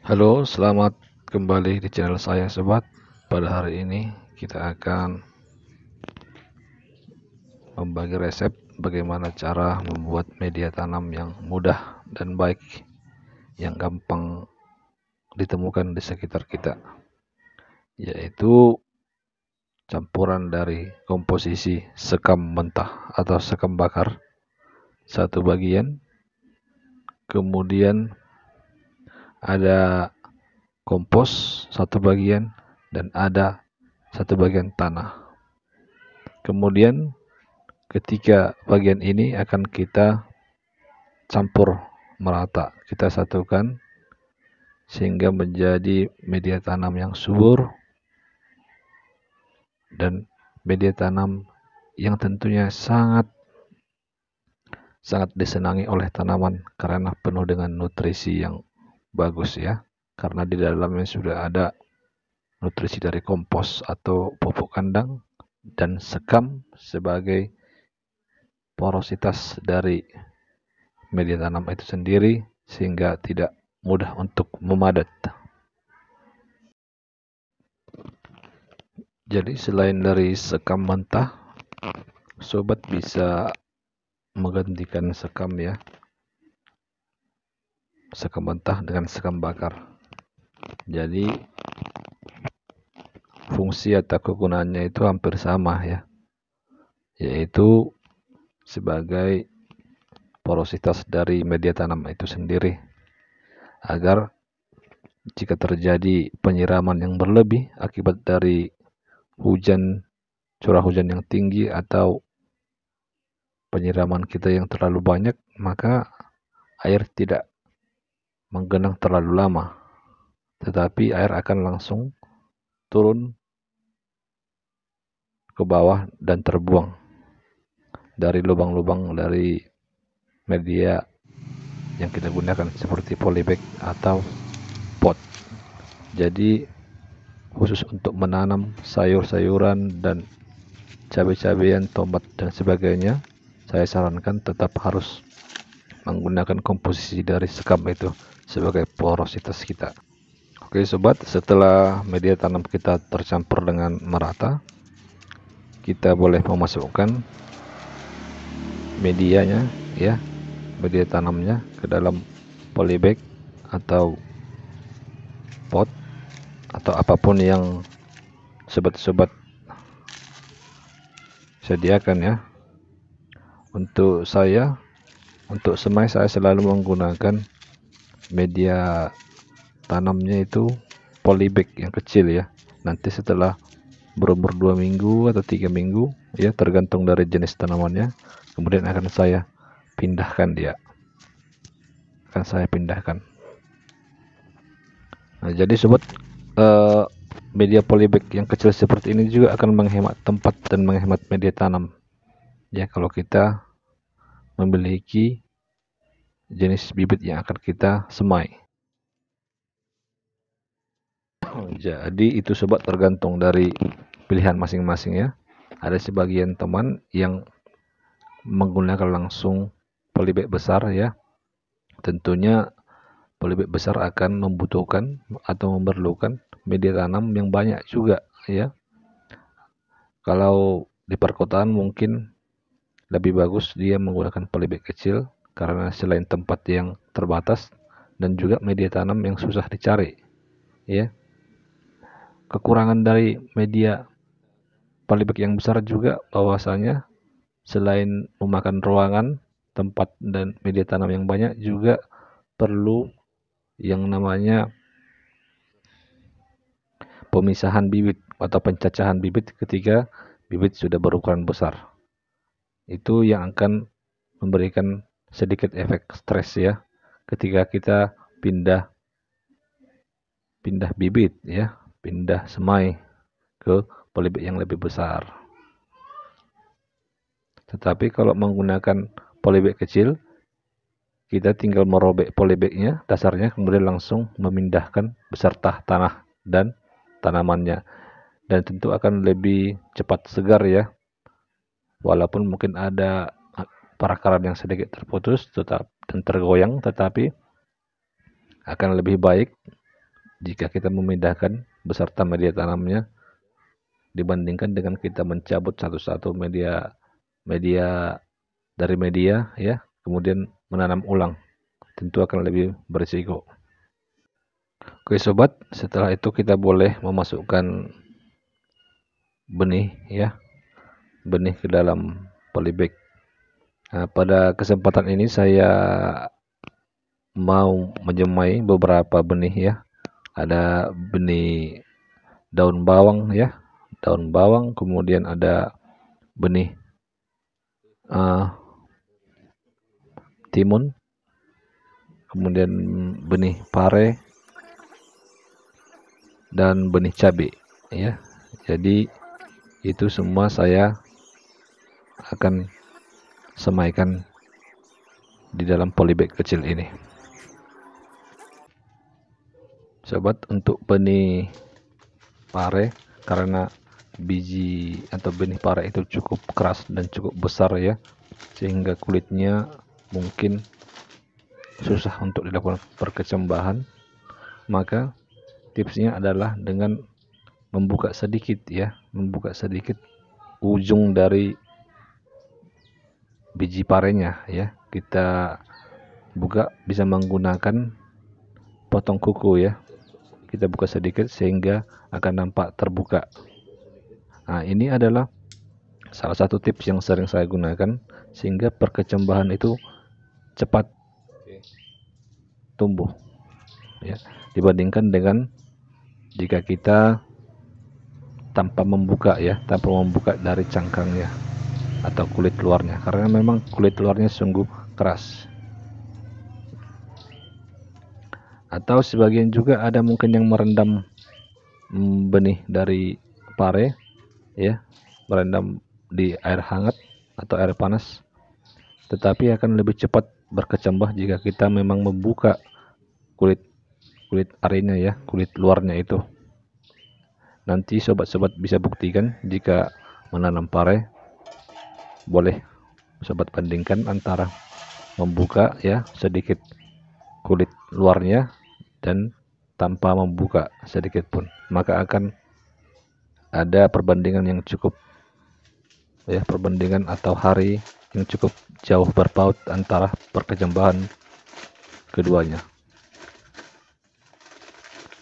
Halo, selamat kembali di channel saya, sobat. Pada hari ini kita akan membagi resep bagaimana cara membuat media tanam yang mudah dan baik, yang gampang ditemukan di sekitar kita, yaitu campuran dari komposisi sekam mentah atau sekam bakar satu bagian, kemudian ada kompos satu bagian, dan ada satu bagian tanah. Kemudian ketiga bagian ini akan kita campur merata, kita satukan sehingga menjadi media tanam yang subur dan media tanam yang tentunya sangat disenangi oleh tanaman karena penuh dengan nutrisi yang bagus ya. Karena di dalamnya sudah ada nutrisi dari kompos atau pupuk kandang dan sekam sebagai porositas dari media tanam itu sendiri, sehingga tidak mudah untuk memadat. Jadi selain dari sekam mentah, sobat bisa menggantikan sekam ya, sekam mentah dengan sekam bakar. Jadi fungsi atau kegunaannya itu hampir sama ya, yaitu sebagai porositas dari media tanam itu sendiri, agar jika terjadi penyiraman yang berlebih akibat dari curah hujan yang tinggi atau penyiraman kita yang terlalu banyak, maka air tidak menggenang terlalu lama, tetapi air akan langsung turun ke bawah dan terbuang dari lubang-lubang dari media yang kita gunakan seperti polybag atau pot. Jadi khusus untuk menanam sayur-sayuran dan cabai-cabian, tomat dan sebagainya, saya sarankan tetap harus menggunakan komposisi dari sekam itu sebagai porositas kita. Oke sobat, setelah media tanam kita tercampur dengan merata, kita boleh memasukkan medianya ya, media tanamnya ke dalam polybag atau pot atau apapun yang sobat-sobat sediakan ya. Untuk semai saya selalu menggunakan media tanamnya itu polybag yang kecil ya. Nanti setelah berumur 2 minggu atau 3 minggu ya, tergantung dari jenis tanamannya, kemudian akan saya pindahkan Nah, jadi sobat, media polybag yang kecil seperti ini juga akan menghemat tempat dan menghemat media tanam ya, kalau kita memiliki jenis bibit yang akan kita semai. Jadi itu sobat tergantung dari pilihan masing-masing ya. Ada sebagian teman yang menggunakan langsung polybag besar ya. Tentunya polybag besar akan membutuhkan atau memerlukan media tanam yang banyak juga ya. Kalau di perkotaan mungkin lebih bagus dia menggunakan polybag kecil, karena selain tempat yang terbatas dan juga media tanam yang susah dicari ya. Kekurangan dari media polybag yang besar juga bahwasanya selain memakan ruangan, tempat dan media tanam yang banyak, juga perlu yang namanya pemisahan bibit atau pencacahan bibit ketika bibit sudah berukuran besar. Itu yang akan memberikan sedikit efek stres ya, ketika kita pindah bibit ya, pindah semai ke polybag yang lebih besar. Tetapi kalau menggunakan polybag kecil, kita tinggal merobek polybagnya, dasarnya, kemudian langsung memindahkan beserta tanah dan tanamannya, dan tentu akan lebih cepat segar ya, walaupun mungkin ada perakaran yang sedikit terputus dan tergoyang, tetapi akan lebih baik jika kita memindahkan beserta media tanamnya dibandingkan dengan kita mencabut satu-satu media dari media ya, kemudian menanam ulang. Tentu akan lebih berisiko. Oke sobat, setelah itu kita boleh memasukkan benih ya, benih ke dalam polybag. Nah, pada kesempatan ini saya mau menyemai beberapa benih ya. Ada benih daun bawang ya, daun bawang, kemudian ada benih timun, kemudian benih pare dan benih cabai ya. Jadi itu semua saya akan semaikan di dalam polybag kecil ini. Sobat, untuk benih pare, karena biji atau benih pare itu cukup keras dan cukup besar ya, sehingga kulitnya mungkin susah untuk dilakukan perkecambahan, maka tipsnya adalah dengan membuka sedikit ya, membuka sedikit ujung dari biji parenya ya. Kita buka bisa menggunakan potong kuku ya. Kita buka sedikit sehingga akan nampak terbuka. Nah, ini adalah salah satu tips yang sering saya gunakan sehingga perkecambahan itu cepat tumbuh ya, dibandingkan dengan jika kita tanpa membuka ya, tanpa membuka dari cangkangnya atau kulit luarnya, karena memang kulit luarnya sungguh keras. Atau sebagian juga ada mungkin yang merendam benih dari pare ya, merendam di air hangat atau air panas, tetapi akan lebih cepat berkecambah jika kita memang membuka kulit arenya ya, kulit luarnya itu. Nanti sobat-sobat bisa buktikan jika menanam pare, boleh sobat bandingkan antara membuka ya sedikit kulit luarnya dan tanpa membuka sedikit pun, maka akan ada perbandingan yang cukup ya, perbandingan atau hari yang cukup jauh berpaut antara perkecambahan keduanya.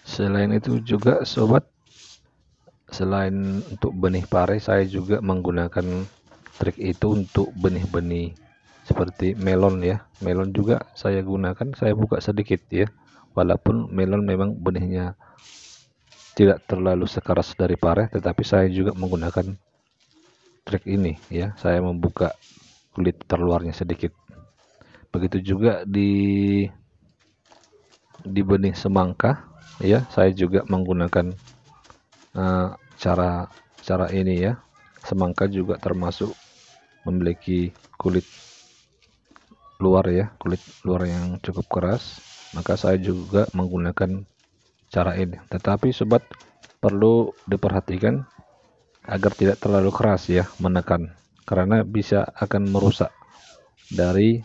Selain itu juga sobat, selain untuk benih pare, saya juga menggunakan trik itu untuk benih-benih seperti melon ya. Melon juga saya gunakan, saya buka sedikit ya. Walaupun melon memang benihnya tidak terlalu sekeras dari pare, tetapi saya juga menggunakan trik ini ya. Saya membuka kulit terluarnya sedikit. Begitu juga di benih semangka ya, saya juga menggunakan cara ini ya. Semangka juga termasuk memiliki kulit luar ya, kulit luar yang cukup keras, maka saya juga menggunakan cara ini. Tetapi sobat, perlu diperhatikan agar tidak terlalu keras ya menekan, karena bisa akan merusak dari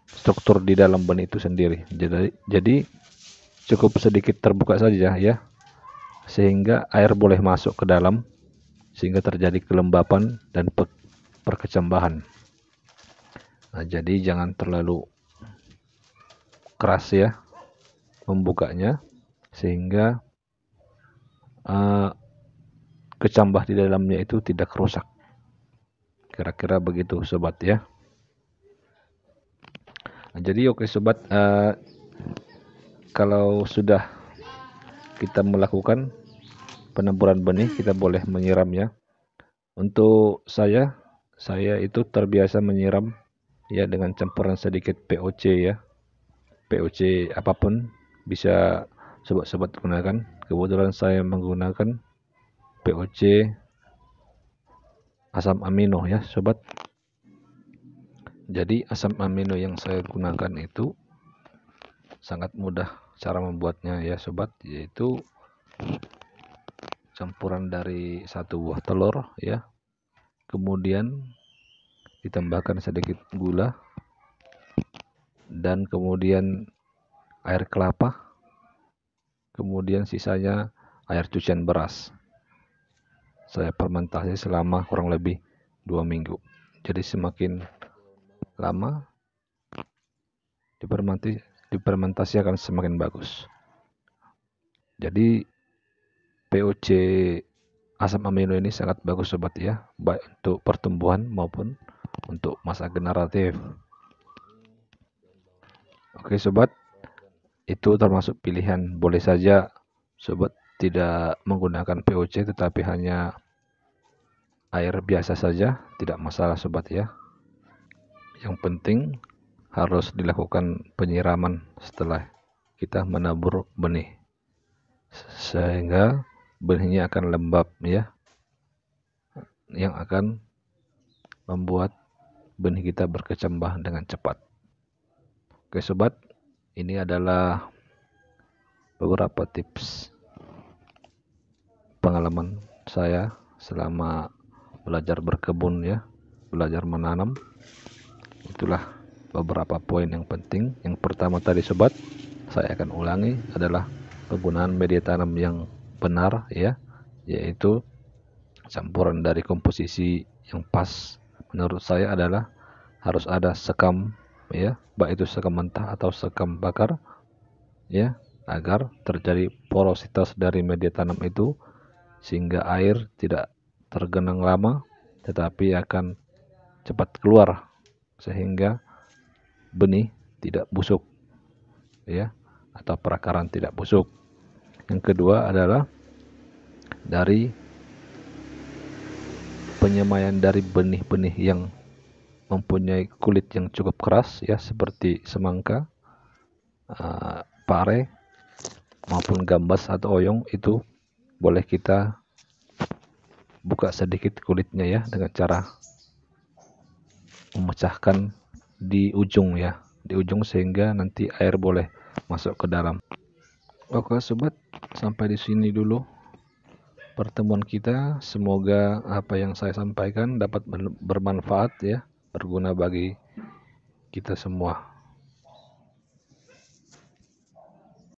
struktur di dalam benih itu sendiri. Jadi cukup sedikit terbuka saja ya, sehingga air boleh masuk ke dalam, sehingga terjadi kelembapan dan perkecambahan. Nah, jadi jangan terlalu keras ya membukanya, sehingga kecambah di dalamnya itu tidak rusak. Kira-kira begitu sobat ya. Nah, jadi oke sobat, kalau sudah kita melakukan penemburan benih, kita boleh menyiram ya. Untuk saya itu terbiasa menyiram ya dengan campuran sedikit POC ya. POC apapun bisa sobat-sobat gunakan. Kebetulan saya menggunakan POC asam amino ya sobat. Jadi asam amino yang saya gunakan itu sangat mudah cara membuatnya ya sobat, yaitu campuran dari satu buah telur ya, kemudian ditambahkan sedikit gula, dan kemudian air kelapa, kemudian sisanya air cucian beras. Saya fermentasi selama kurang lebih 2 minggu. Jadi semakin lama difermentasi akan semakin bagus. Jadi POC asam amino ini sangat bagus sobat ya, baik untuk pertumbuhan maupun untuk masa generatif. Oke sobat, itu termasuk pilihan. Boleh saja sobat tidak menggunakan POC tetapi hanya air biasa saja, tidak masalah sobat ya. Yang penting harus dilakukan penyiraman setelah kita menabur benih, sehingga benihnya akan lembab ya, yang akan membuat benih kita berkecambah dengan cepat. Oke sobat, ini adalah beberapa tips pengalaman saya selama belajar berkebun ya, belajar menanam. Itulah beberapa poin yang penting. Yang pertama tadi sobat, saya akan ulangi, adalah penggunaan media tanam yang benar ya, yaitu campuran dari komposisi yang pas menurut saya adalah harus ada sekam ya, baik itu sekam mentah atau sekam bakar ya, agar terjadi porositas dari media tanam itu sehingga air tidak tergenang lama tetapi akan cepat keluar sehingga benih tidak busuk ya, atau perakaran tidak busuk. Yang kedua adalah dari penyemaian dari benih-benih yang mempunyai kulit yang cukup keras ya, seperti semangka, pare maupun gambas atau oyong. Itu boleh kita buka sedikit kulitnya ya, dengan cara memecahkan di ujung ya, di ujung, sehingga nanti air boleh masuk ke dalam. Oke sobat, sampai di sini dulu pertemuan kita. Semoga apa yang saya sampaikan dapat bermanfaat ya, berguna bagi kita semua.